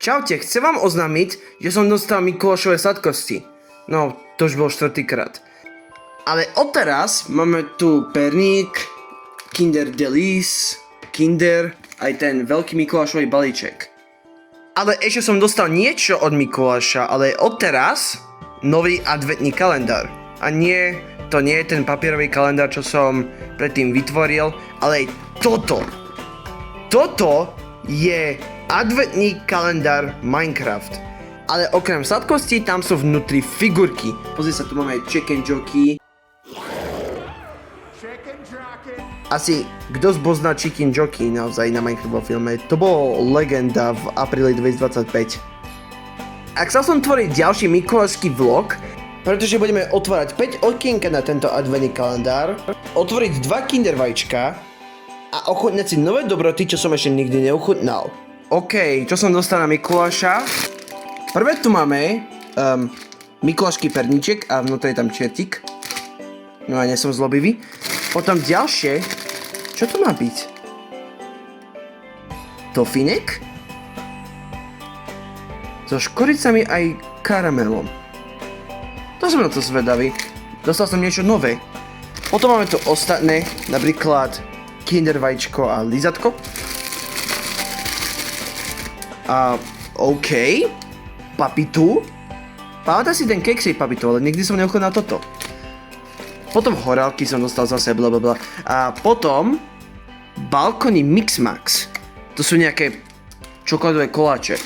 Čaute, chcem vám oznámiť, že som dostal Mikulášové sladkosti. No, to už bol 4-krát. Ale odteraz máme tu perník, Kinder Delice, Kinder, aj ten veľký Mikulášový balíček. Ale ešte som dostal niečo od Mikuláša, ale odteraz nový adventný kalendár. A nie, to nie je ten papierový kalendár, čo som predtým vytvoril, ale toto. Toto je adventný kalendár Minecraft. Ale okrem sladkostí tam sú vnútri figurky. Pozri sa, tu máme aj Chicken Jockey. Asi, kto spozná Chicken Jockey naozaj na Minecraftovom filme, to bolo legenda v apríli 2025. A chcel som tvoriť ďalší mikulášsky vlog, pretože budeme otvárať 5 okienka na tento adventný kalendár, otvoriť 2 Kinder vajíčka a ochutnať si nové dobroty, čo som ešte nikdy neochutnal. OK, čo som dostal na Mikuláša? Prvé tu máme Mikulášsky perníček a vnútri je tam čertík. No a nie som zlobivý. Potom ďalšie, čo to má byť? Tofinek? So škoricami aj karamelom. To som na to zvedavý. Dostal som niečo nové. Potom máme tu ostatné, napríklad Kinder vajíčko a lízatko. A OK. Papitu. Pamätám si ten keksej papitu, ale nikdy som neochutnal toto. Potom horálky som dostal zase blablabla. A potom balkony Mix Max. To sú nejaké čokoládové koláče.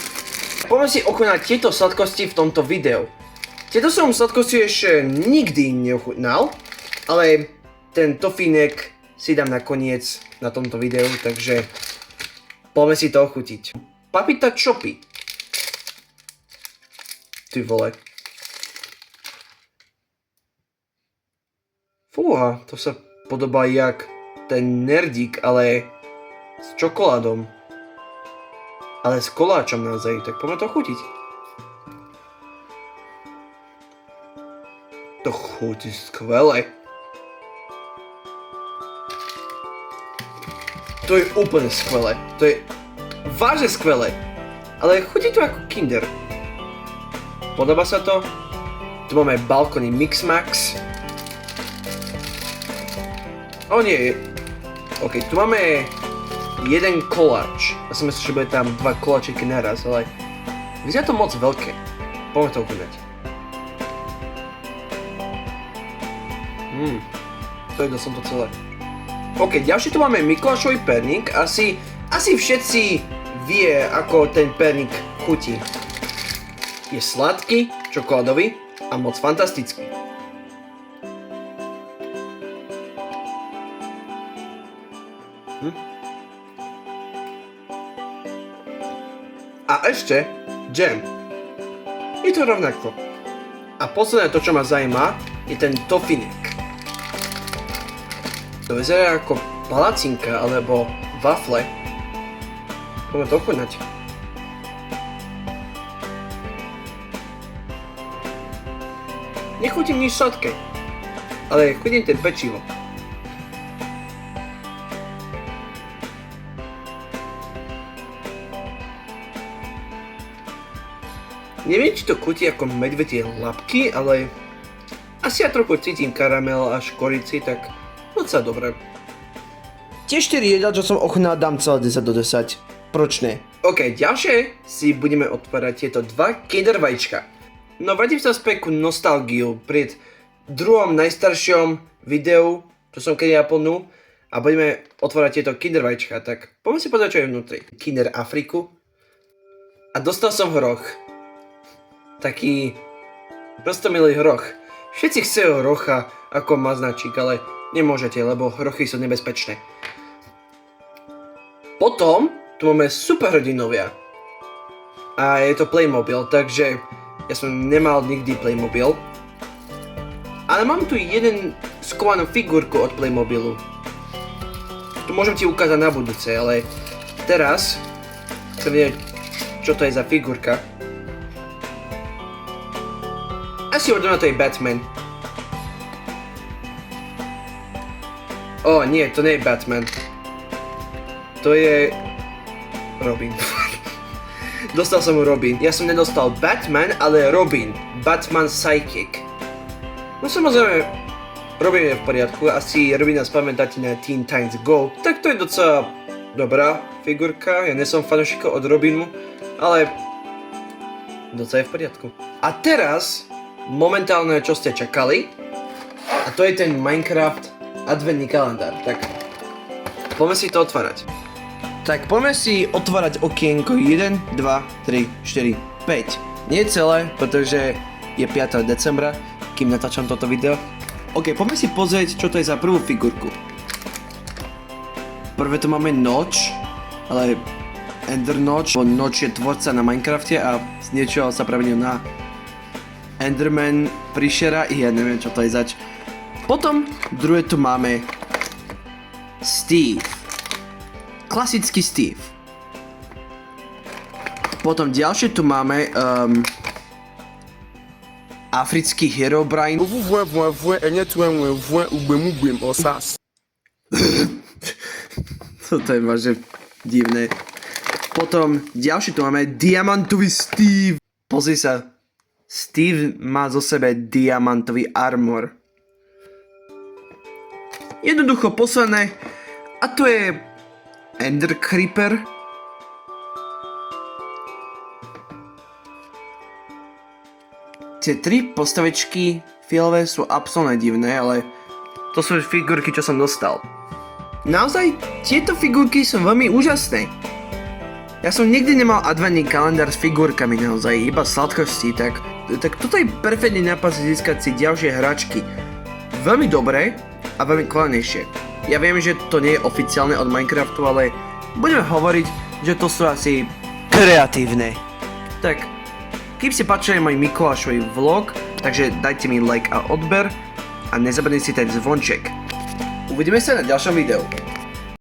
Poďme si ochutnať tieto sladkosti v tomto videu. Tieto som sladkosti ešte nikdy neochutnal, ale ten tofinek si dám nakoniec na tomto videu, takže poďme si to ochutiť. Papita Choppy. Ty vole. Fúha, to sa podobá jak ten nerdík, ale s čokoládom. Ale s koláčom naozaj, tak poďme to chutiť. To chutí skvelé. To je úplne skvelé. To je vážne skvelé. Ale chutí to ako Kinder. Podobá sa to? Tu máme balkony Mix Max. O nie. OK, tu máme jeden koláč. Ja som myslel, že bude tam 2 koláčiky naraz, ale vyzerá to moc veľké. Poďme to ochutnať. To som to celé. OK, ďalší tu máme Mikulášový perník. Asi všetci vie, ako ten perník chutí. Je sladký, čokoládový a moc fantastický. A ešte džem. Je to rovnako. A posledné to, čo ma zaujíma, je ten tofinek. To vyzerá ako palacinka alebo wafle. Poďme to ochutnať. Nechutím nič sladké, ale chutím ten pečivo. Neviem, či to chutí ako medvedie labky, ale asi ja trochu cítim karamel a škorici, tak docela dobre. Tie 4 jedlá, čo som ochutnal, dám celé 10 do 10. Proč ne? OK, ďalšie si budeme otvárať tieto 2 Kinder vajíčka. No vrátim sa späť ku nostalgiu pred druhom najstaršom videu, čo som kedy naplnul, a budeme otvárať tieto Kinder vajíčka, tak poďme si pozrieť, čo je vnútri. Kinder Afriku. A dostal som hroch. Taký prostomilý hroch. Všetci chcú hrocha ako maznačík, ale nemôžete, lebo hrochy sú nebezpečné. Potom tu máme superhrdinovia. A je to Playmobil, takže ja som nemal nikdy Playmobil. Ale mám tu jeden skovanú figurku od Playmobilu. Tu môžem ti ukázať na budúce, ale teraz chcem vedieť, čo to je za figurka. Asi hodná to je Batman. Nie, to nie je Batman. To je Robin. Dostal som Robin. Ja som nedostal Batman, ale Robin. Batman Psychic. No samozrejme, Robin je v poriadku. Asi Robina spamätáte na Teen Titans Go. Tak to je docela dobrá figurka. Ja nesom fanúšikov od Robinu, ale docela je v poriadku. A teraz, momentálne čo ste čakali, a to je ten Minecraft adventný kalendár. Tak poďme si to otvárať. Tak poďme si otvárať okienko 1, 2, 3, 4, 5. Nie celé, pretože je 5. decembra, kým natáčam toto video. Ok, poďme si pozrieť, čo to je za prvú figurku. Prvé tu máme Noč, ale Ender Noč, bo Noč je tvorca na Minecrafte a z niečoho sa premenil na Enderman Príšera, ja neviem čo to je zač. Potom druhé tu máme Steve. Klasický Steve. Potom ďalšie tu máme africký Herobrine. Toto je vážne divné. Potom ďalšie tu máme diamantový Steve. Pozri sa. Steve má zo sebe diamantový armor. Jednoducho posledné. A to je Ender Creeper. Tie tri postavičky fialové sú absolútne divné, ale to sú figurky, čo som dostal. Naozaj, tieto figurky sú veľmi úžasné. Ja som nikdy nemal adventný kalendár s figurkami naozaj, iba sladkosti, tak toto je perfektný nápad získať si ďalšie hračky. Veľmi dobré a veľmi kvalitnejšie. Ja viem, že to nie je oficiálne od Minecraftu, ale budeme hovoriť, že to sú asi kreatívne. Tak, kým si páčili môj Mikulášový vlog, takže dajte mi like a odber a nezabudnite si ten zvonček. Uvidíme sa na ďalšom videu.